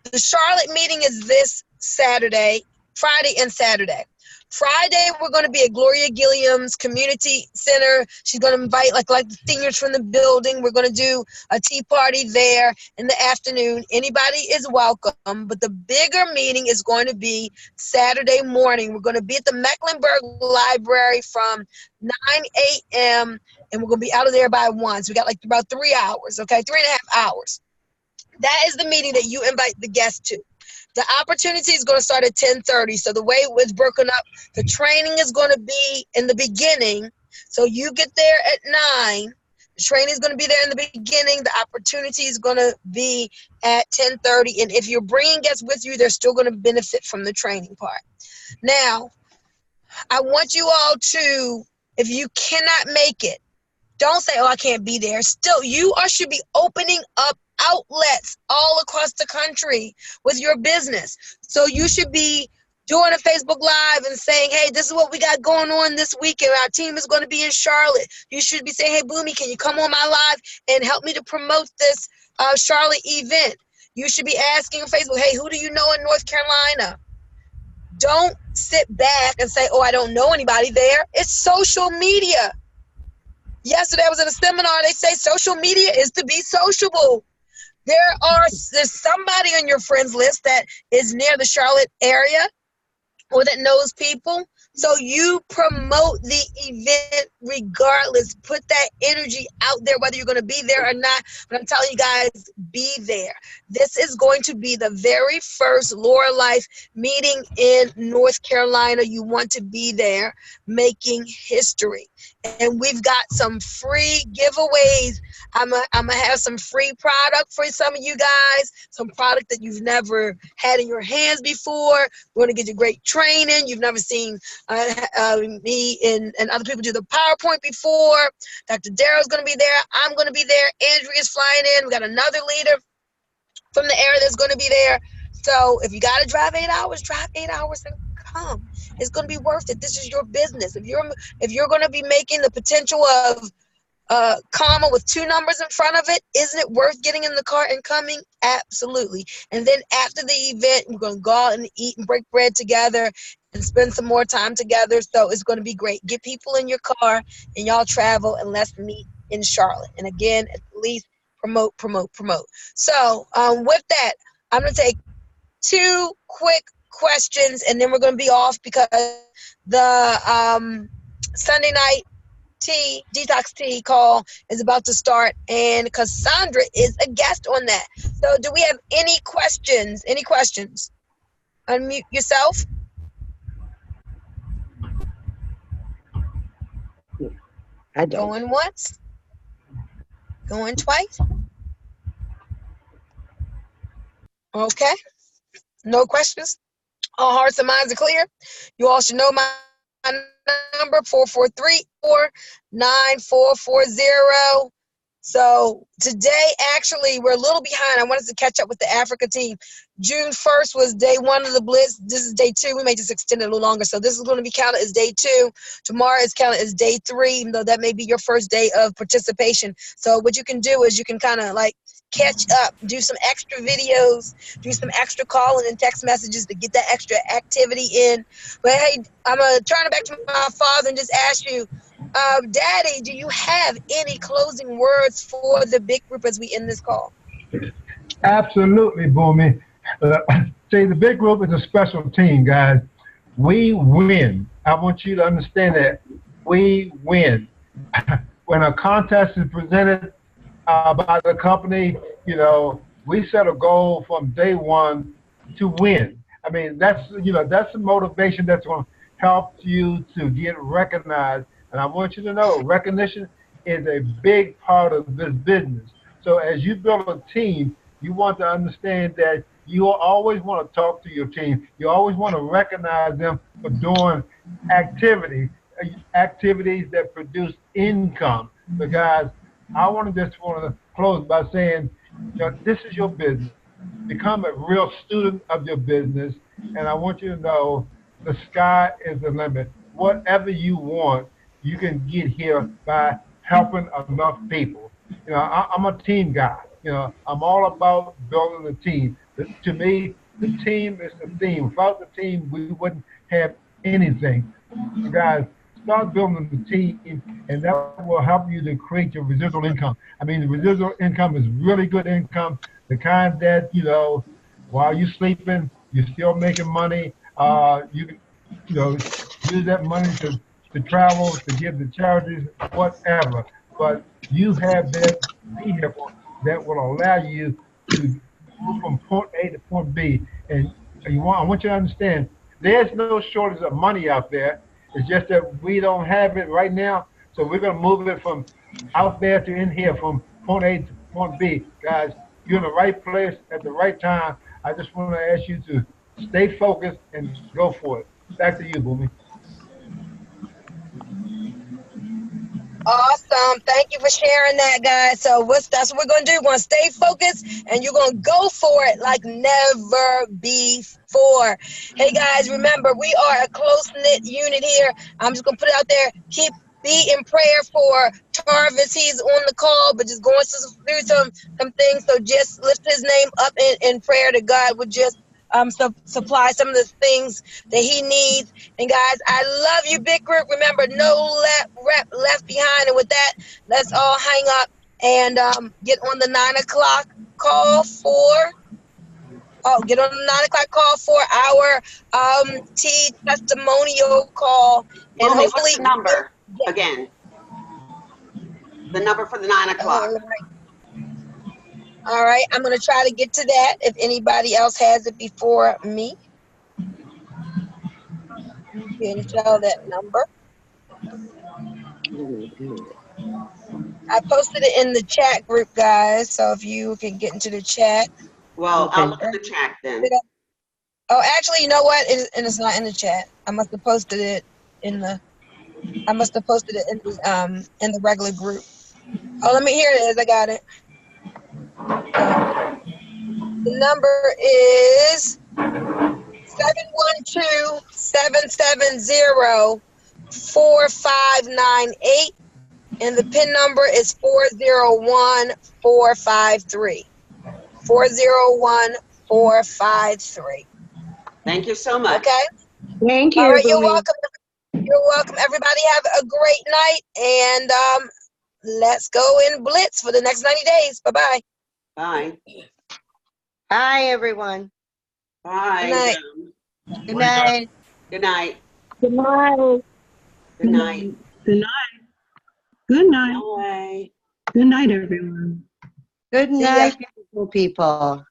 The Charlotte meeting is this Saturday, Friday and Saturday. Friday, we're going to be at Gloria Gilliam's Community Center. She's going to invite like the seniors from the building. We're going to do a tea party there in the afternoon. Anybody is welcome, but the bigger meeting is going to be Saturday morning. We're going to be at the Mecklenburg Library from 9 a.m. and we're going to be out of there by 1. So we got like about 3 hours, okay, 3.5 hours. That is the meeting that you invite the guests to. The opportunity is going to start at 10:30. So the way it was broken up, the training is going to be in the beginning. So you get there at 9. The training is going to be there in the beginning. The opportunity is going to be at 10:30. And if you're bringing guests with you, they're still going to benefit from the training part. Now, I want you all to, if you cannot make it, don't say, oh, I can't be there. Still, you should be opening up outlets all across the country with your business. So you should be doing a Facebook Live and saying, hey, this is what we got going on this weekend. Our team is going to be in Charlotte. You should be saying, hey, Boomy, can you come on my live and help me to promote this Charlotte event? You should be asking on Facebook, hey, who do you know in North Carolina? Don't sit back and say, oh, I don't know anybody there. It's social media. Yesterday I was at a seminar. They say social media is to be sociable. There's somebody on your friends list that is near the Charlotte area or that knows people. So you promote the event regardless. Put that energy out there, whether you're going to be there or not. But I'm telling you guys, be there. This is going to be the very first Laura Life meeting in North Carolina. You want to be there making history. And we've got some free giveaways. I'm gonna have some free product for some of you guys, some product that you've never had in your hands before. We're gonna get you great training. You've never seen me and other people do the PowerPoint before. Dr. Darrell's gonna be there. I'm gonna be there. Andrea's flying in. We got another leader from the area that's gonna be there. So if you gotta drive 8 hours, drive 8 hours and come. It's going to be worth it. This is your business. If you're going to be making the potential of comma with 2 numbers in front of it, isn't it worth getting in the car and coming? Absolutely. And then after the event, we're going to go out and eat and break bread together and spend some more time together. So it's going to be great. Get people in your car and y'all travel and let's meet in Charlotte. And again, at least promote. So with that, I'm going to take 2 quick questions and then we're going to be off because the Sunday night detox tea call is about to start and Cassandra is a guest on that. So do we have any questions? Unmute yourself. I don't. Going once, going twice. Okay, no questions. All hearts and minds are clear. You all should know my number, 443-49440. So today, actually, we're a little behind. I wanted to catch up with the Africa team. June 1st was day 1 of the Blitz. This is day 2. We may just extend it a little longer. So this is going to be counted as day 2. Tomorrow is counted as day 3, even though that may be your first day of participation. So what you can do is you can kind of like catch up, do some extra videos, do some extra calling and text messages to get that extra activity in. But hey, I'm going to turn it back to my father and just ask you, Daddy, do you have any closing words for the big group as we end this call? Absolutely, Boomy. See, the big group is a special team, guys. We win. I want you to understand that. We win. When a contest is presented by the company, you know, we set a goal from day 1 to win. I mean, that's the motivation that's going to help you to get recognized. And I want you to know, recognition is a big part of this business. So as you build a team, you want to understand that you always want to talk to your team. You always want to recognize them for doing activities that produce income. So guys, I want to close by saying, this is your business. Become a real student of your business, and I want you to know the sky is the limit. Whatever you want, you can get here by helping enough people. I'm a team guy. I'm all about building a team. To me, the team is the theme. Without the team, we wouldn't have anything. So guys, start building the team, and that will help you to create your residual income. I mean, the residual income is really good income, the kind that, while you're sleeping, you're still making money. You can, use that money to travel, to give to charities, whatever. But you have that vehicle that will allow you to move from point A to point B. And I want you to understand, there's no shortage of money out there. It's just that we don't have it right now. So we're going to move it from out there to in here, from point A to point B. Guys, you're in the right place at the right time. I just want to ask you to stay focused and go for it. Back to you, Boomy. Awesome. Thank you for sharing that, guys. So that's what we're going to do. We're going to stay focused, and you're going to go for it like never before. Hey, guys, remember, we are a close-knit unit here. I'm just going to put it out there. Be in prayer for Tarvis. He's on the call, but just going through some things. So just lift his name up in prayer that God would just supply some of the things that he needs. And guys, I love you, big group. Remember, no rep left behind. And with that, let's all hang up and get on the 9 o'clock call for. Get on the 9 o'clock call for our testimonial call. And Mommy, hopefully, what's the number again? The number for the 9 o'clock. All right, I'm going to try to get to that if anybody else has it before me. You can show that number. I posted it in the chat group, guys, so if you can get into the chat. Well, I'll look at the chat then. Oh, actually, you know what? It's not in the chat. I must have posted it in the in the regular group. Oh, let me hear it. I got it. The number is 712-770-4598, and the PIN number is 401453. 401453. Thank you so much. Okay. Thank you. All right, you're welcome. You're welcome. Everybody have a great night, and let's go in Blitz for the next 90 days. Bye-bye. Bye. Bye, everyone. Bye. Good night. Good night. Good night. Good night. Good night. Good night. Bye. Good night, everyone. Good night, beautiful people.